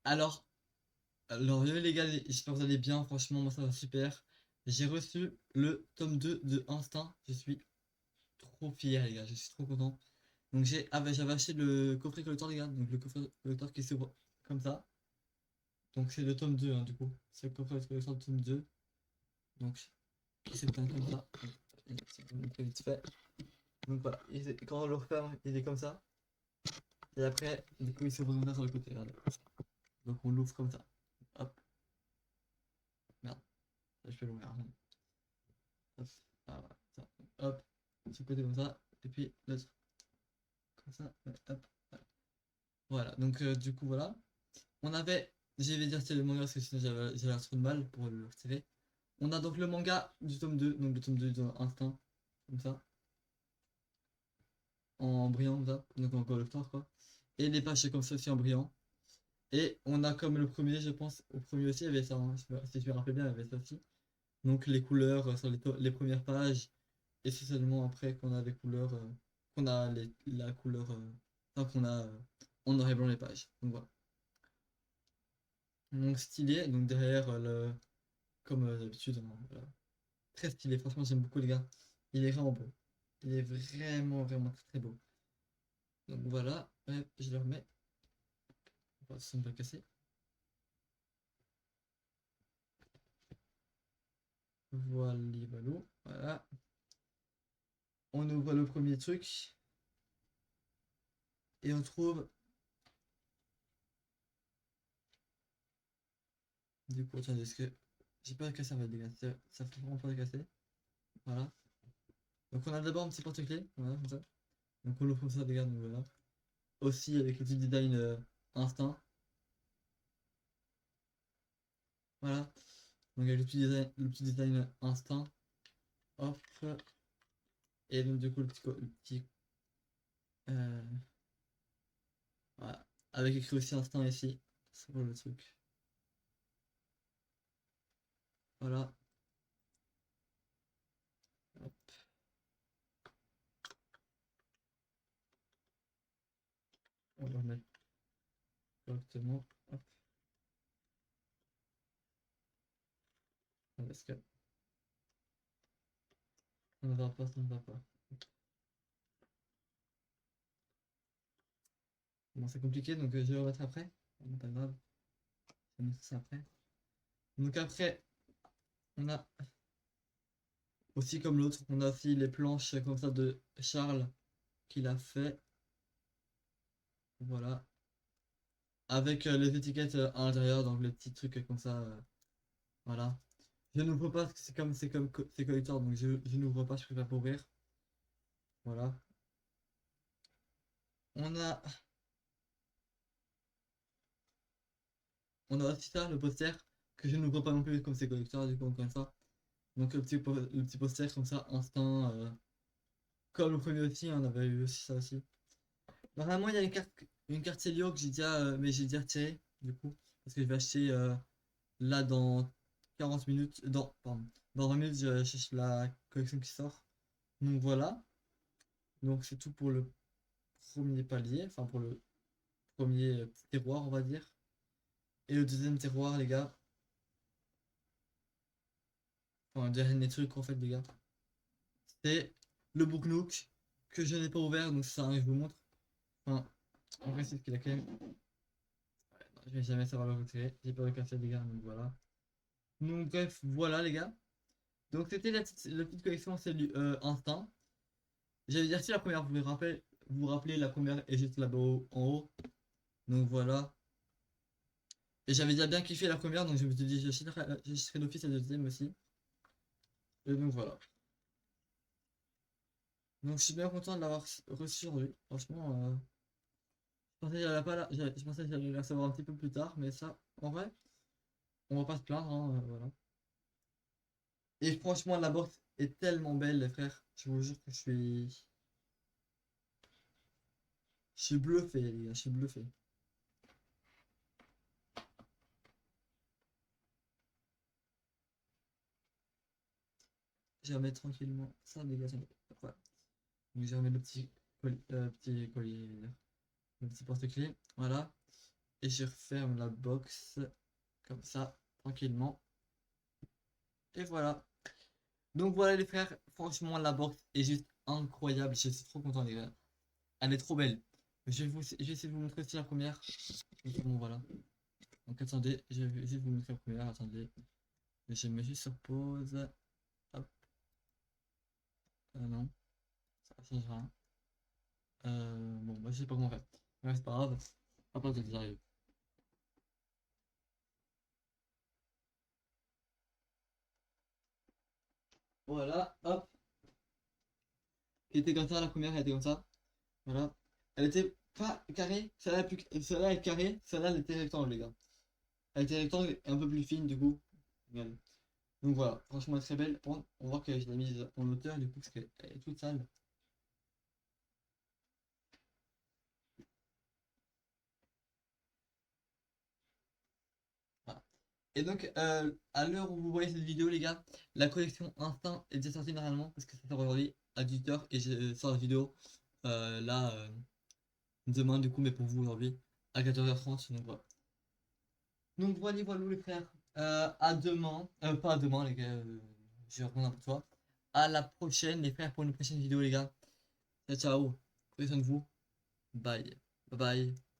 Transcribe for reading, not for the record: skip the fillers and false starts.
Alors, yo les gars, j'espère que vous allez bien. Franchement, moi ça va super. J'ai reçu le tome 2 de Instinct. Je suis trop fier, les gars. Je suis trop content. Donc, j'avais acheté le coffret collector, les gars. Donc, le coffret collector qui s'ouvre comme ça. Donc, c'est le tome 2 hein, du coup. C'est le coffret collector du tome 2. Donc, qui s'éteint comme ça. C'est vite fait. Donc, voilà. Quand on le referme, il est comme ça. Et après, du coup, il s'ouvre comme ça sur le côté. Regardez. Donc, on l'ouvre comme ça. Hop. Merde. Là, je peux l'ouvrir, hein. Hop, ah, voilà, ça. Hop, ce côté comme ça, et puis l'autre comme ça, ouais, hop, voilà. Voilà, donc du coup, voilà. On avait, j'ai vais dire c'est le manga parce que sinon j'avais trop de mal pour le retirer. On a donc le manga du tome 2 donc le tome 2 de Instinct, comme ça, en brillant, comme ça, donc en collector, quoi. Et les pages, c'est comme ça aussi en brillant. Et on a comme le premier, je pense, au premier aussi, il y avait ça, hein, si je me rappelle bien, il y avait ça aussi. Donc les couleurs sur les premières pages, et c'est seulement après qu'on a les couleurs, qu'on a la couleur, enfin qu'on a en noir et blanc les pages. Donc voilà. Donc stylé, donc derrière comme d'habitude, hein, voilà. Très stylé, franchement j'aime beaucoup les gars. Il est vraiment beau. Il est vraiment, vraiment très très beau. Donc voilà, hop, je le remets. On va se pas casser. Voilà, voilà. Voilà. On ouvre le premier truc et on trouve. Du coup, attendez, est-ce que. J'ai pas cassé en fait, les gars. Ça fait vraiment pas de casser. Voilà. Donc on a d'abord un petit porte-clés. Voilà, comme ça. Donc on l'ouvre comme ça, les gars. Donc voilà. Aussi avec le petit design instinct. Voilà. Donc avec le petit design instinct. Hop. Et donc du coup le petit euh, voilà. Avec écrit aussi instinct ici. C'est pour le truc. Voilà. Hop. On va le remettre correctement. Hop. Parce que ça ne va pas, ça ne va pas. Bon, c'est compliqué, donc je vais le remettre après. Bon, pas grave. Je vais mettre ça après. Donc après, on a aussi comme l'autre, on a aussi les planches comme ça de Charles qu'il a fait. Voilà. Avec les étiquettes à l'intérieur, donc les petits trucs comme ça. Voilà. Je n'ouvre pas parce que c'est collector, donc je n'ouvre pas, je préfère pas ouvrir. Voilà. On a, on a aussi ça, le poster, que je n'ouvre pas non plus comme c'est collector, du coup, encore une fois. Donc le petit poster comme ça, instinct. Comme le premier aussi, on avait eu aussi ça aussi. Normalement, il y a une carte Helio que j'ai déjà, mais j'ai déjà retiré, du coup, parce que je vais acheter là dans 40 minutes, pardon, dans 20 minutes, je cherche la collection qui sort. Donc voilà, donc c'est tout pour le premier palier, enfin pour le premier petit terroir, on va dire. Et le deuxième terroir, les gars, enfin, le dernier truc en fait, les gars, c'est le Book Nook que je n'ai pas ouvert, donc ça, je vous montre. Enfin, en vrai, c'est ce qu'il a quand même. Non, je vais jamais savoir le retirer, j'ai peur de casser, les gars, donc voilà. Donc bref, voilà les gars. Donc c'était la petite collection Instinct. J'avais dit la première, vous vous rappelez, la première est juste là-bas en haut. Donc voilà. Et j'avais déjà bien kiffé la première, donc je me suis dit j'achèterai d'office la deuxième aussi. Et donc voilà. Donc je suis bien content de l'avoir reçu aujourd'hui. Franchement, je pensais que j'allais pas je pensais que j'allais la recevoir un petit peu plus tard, mais ça, en vrai, on va pas se plaindre, hein, voilà. Et franchement, la box est tellement belle, les frères. Je vous jure que je suis bluffé, les gars, je suis bluffé. Je vais remettre tranquillement ça, les gars. Voilà. Donc, je vais remettre le petit collier, le petit porte-clés. Voilà. et je referme la box comme ça, tranquillement. Et voilà. Donc voilà les frères, franchement la box est juste incroyable, je suis trop content les gars. Elle est trop belle. Je vais essayer de vous montrer aussi la première. Bon voilà. Donc attendez, je vais essayer de vous montrer la première, attendez. Je me mets juste sur pause. Hop, non, ça change rien. Bon, moi je sais pas comment faire. Ouais, c'est pas grave. Hop, attendez, j'arrive. Voilà, hop. Elle était comme ça, la première, elle était comme ça. Voilà. Elle était pas carrée, celle-là est carrée, celle-là elle était rectangle, les gars. Elle était rectangle et un peu plus fine, du coup. Regardez. Donc voilà, franchement, elle est très belle. Par contre, on voit que je l'ai mise en hauteur, du coup, parce qu'elle est toute sale. Voilà. Et donc, à l'heure où vous voyez cette vidéo, les gars, la collection Instinct est déjà sortie normalement, parce que ça sort aujourd'hui à 18h, et je sors la vidéo là, demain, du coup, mais pour vous aujourd'hui, à 14h30. Donc voilà. Donc voilà, voilà les frères. À demain. Pas à demain, les gars. Je reprends n'importe quoi. À la prochaine, les frères, pour une prochaine vidéo, les gars. Ciao, ciao. Prenez soin de vous. Bye. Bye bye.